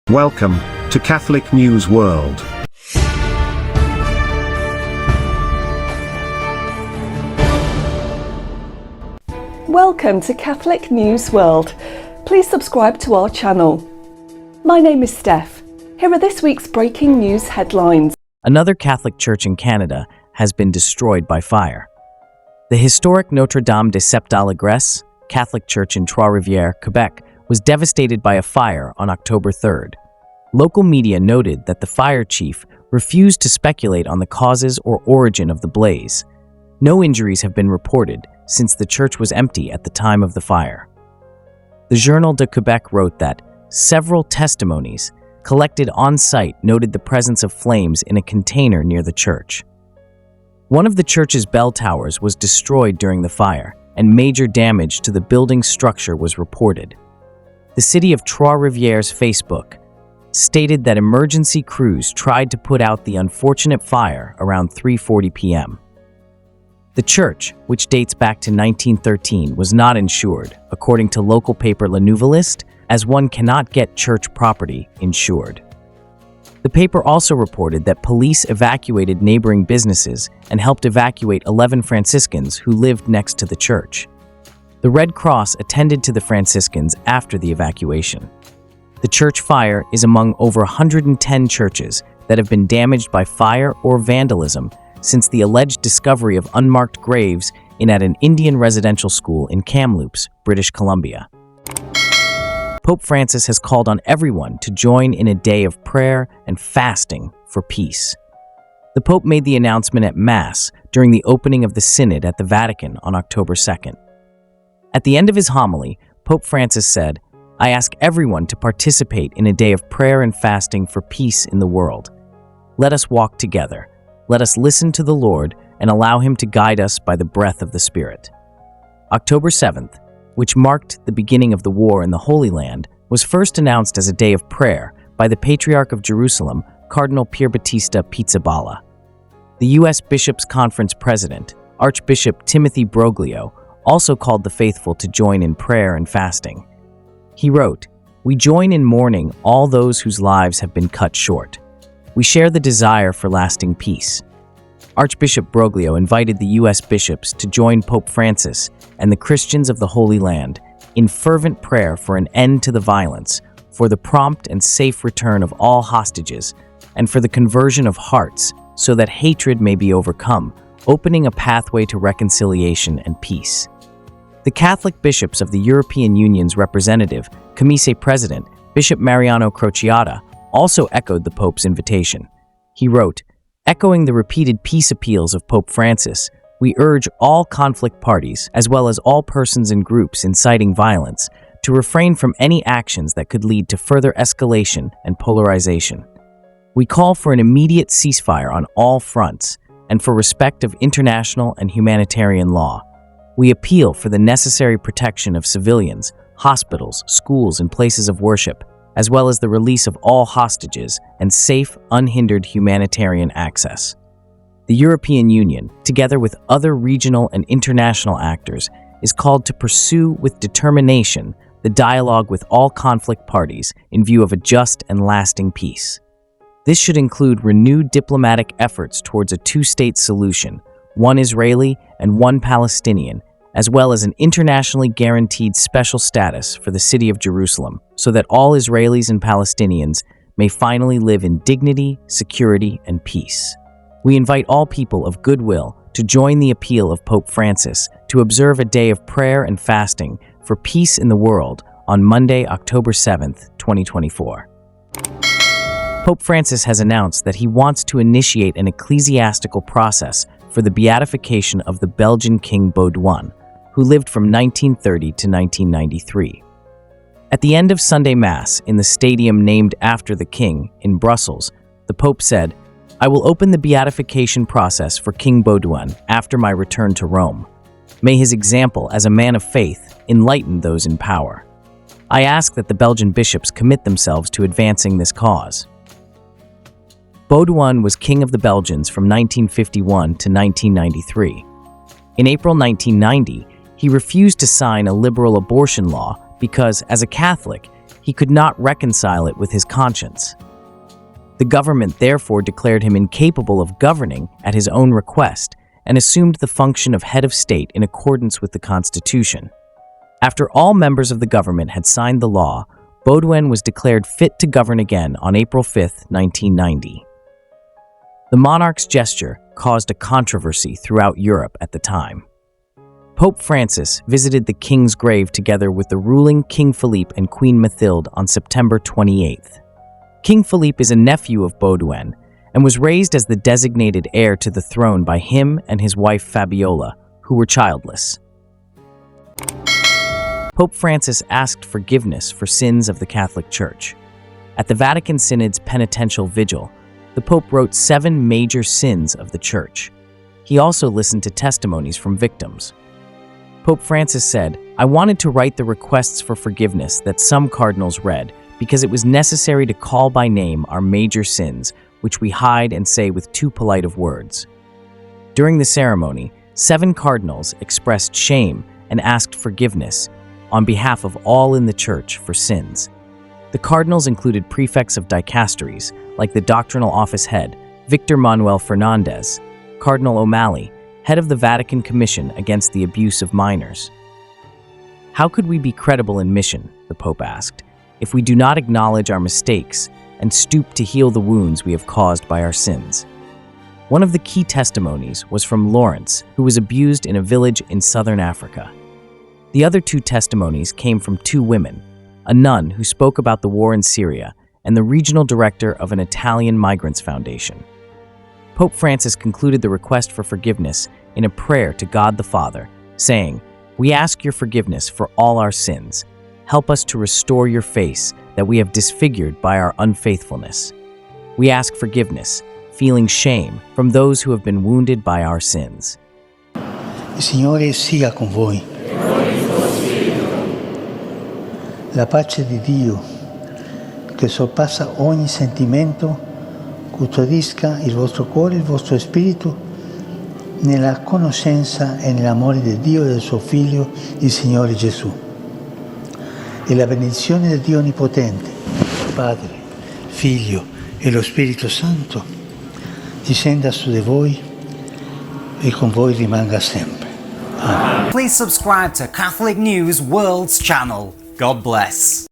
Welcome to Catholic News World. Welcome to Catholic News World. Please subscribe to our channel. My name is Steph. Here are this week's breaking news headlines. Another Catholic church in Canada has been destroyed by fire. The historic Notre-Dame de Sept-Allegres Catholic Church in Trois-Rivières, Quebec, was devastated by a fire on October 3rd. Local media noted that the fire chief refused to speculate on the causes or origin of the blaze. No injuries have been reported since the church was empty at the time of the fire. The Journal de Quebec wrote that several testimonies collected on site noted the presence of flames in a container near the church. One of the church's bell towers was destroyed during the fire, and major damage to the building's structure was reported. The city of Trois-Rivières Facebook stated that emergency crews tried to put out the unfortunate fire around 3:40 p.m. The church, which dates back to 1913, was not insured, according to local paper Le Nouveliste, as one cannot get church property insured. The paper also reported that police evacuated neighboring businesses and helped evacuate 11 Franciscans who lived next to the church. The Red Cross attended to the Franciscans after the evacuation. The church fire is among over 110 churches that have been damaged by fire or vandalism since the alleged discovery of unmarked graves at an Indian residential school in Kamloops, British Columbia. Pope Francis has called on everyone to join in a day of prayer and fasting for peace. The Pope made the announcement at Mass during the opening of the Synod at the Vatican on October 2nd. At the end of his homily, Pope Francis said, "I ask everyone to participate in a day of prayer and fasting for peace in the world. Let us walk together. Let us listen to the Lord and allow Him to guide us by the breath of the Spirit." October 7th, which marked the beginning of the war in the Holy Land, was first announced as a day of prayer by the Patriarch of Jerusalem, Cardinal Pierbattista Pizzaballa. The U.S. Bishops' Conference President, Archbishop Timothy Broglio, also called the faithful to join in prayer and fasting. He wrote, "We join in mourning all those whose lives have been cut short. We share the desire for lasting peace." Archbishop Broglio invited the U.S. bishops to join Pope Francis and the Christians of the Holy Land in fervent prayer for an end to the violence, for the prompt and safe return of all hostages, and for the conversion of hearts so that hatred may be overcome, opening a pathway to reconciliation and peace. The Catholic bishops of the European Union's representative, Comice President, Bishop Mariano Crociata, also echoed the Pope's invitation. He wrote, "Echoing the repeated peace appeals of Pope Francis, we urge all conflict parties, as well as all persons and groups inciting violence, to refrain from any actions that could lead to further escalation and polarization. We call for an immediate ceasefire on all fronts and for respect of international and humanitarian law. We appeal for the necessary protection of civilians, hospitals, schools, and places of worship, as well as the release of all hostages and safe, unhindered humanitarian access. The European Union, together with other regional and international actors, is called to pursue with determination the dialogue with all conflict parties in view of a just and lasting peace. This should include renewed diplomatic efforts towards a two-state solution, one Israeli and one Palestinian, as well as an internationally guaranteed special status for the city of Jerusalem, so that all Israelis and Palestinians may finally live in dignity, security, and peace. We invite all people of goodwill to join the appeal of Pope Francis to observe a day of prayer and fasting for peace in the world on Monday, October 7th, 2024. Pope Francis has announced that he wants to initiate an ecclesiastical process for the beatification of the Belgian King Baudouin, who lived from 1930 to 1993. At the end of Sunday Mass in the stadium named after the king in Brussels, the Pope said, "I will open the beatification process for King Baudouin after my return to Rome. May his example as a man of faith enlighten those in power. I ask that the Belgian bishops commit themselves to advancing this cause." Baudouin was king of the Belgians from 1951 to 1993. In April 1990, he refused to sign a liberal abortion law because, as a Catholic, he could not reconcile it with his conscience. The government therefore declared him incapable of governing at his own request and assumed the function of head of state in accordance with the Constitution. After all members of the government had signed the law, Baudouin was declared fit to govern again on April 5, 1990. The monarch's gesture caused a controversy throughout Europe at the time. Pope Francis visited the king's grave together with the ruling King Philippe and Queen Mathilde on September 28th. King Philippe is a nephew of Baudouin and was raised as the designated heir to the throne by him and his wife Fabiola, who were childless. Pope Francis asked forgiveness for sins of the Catholic Church. At the Vatican Synod's penitential vigil, the Pope wrote 7 major sins of the Church. He also listened to testimonies from victims. Pope Francis said, "I wanted to write the requests for forgiveness that some cardinals read because it was necessary to call by name our major sins, which we hide and say with too polite of words." During the ceremony, 7 cardinals expressed shame and asked forgiveness on behalf of all in the Church for sins. The cardinals included prefects of dicasteries, like the doctrinal office head, Victor Manuel Fernandez, Cardinal O'Malley, head of the Vatican Commission Against the Abuse of Minors. How could we be credible in mission, the Pope asked, if we do not acknowledge our mistakes and stoop to heal the wounds we have caused by our sins? One of the key testimonies was from Lawrence, who was abused in a village in southern Africa. The other 2 testimonies came from 2 women, a nun who spoke about the war in Syria and the regional director of an Italian migrants foundation. Pope Francis concluded the request for forgiveness in a prayer to God the Father, saying, "We ask your forgiveness for all our sins. Help us to restore your face that we have disfigured by our unfaithfulness. We ask forgiveness, feeling shame from those who have been wounded by our sins." Il Signore sia con voi. La pace di Dio, che sorpassa ogni sentimento, custodisca il vostro cuore e il vostro spirito nella conoscenza e nell'amore di Dio e del suo Figlio, il Signore Gesù. E la benedizione di Dio Onnipotente, Padre, Figlio e lo Spirito Santo, discenda su di voi e con voi rimanga sempre. Amen. Please subscribe to Catholic News World's channel. God bless.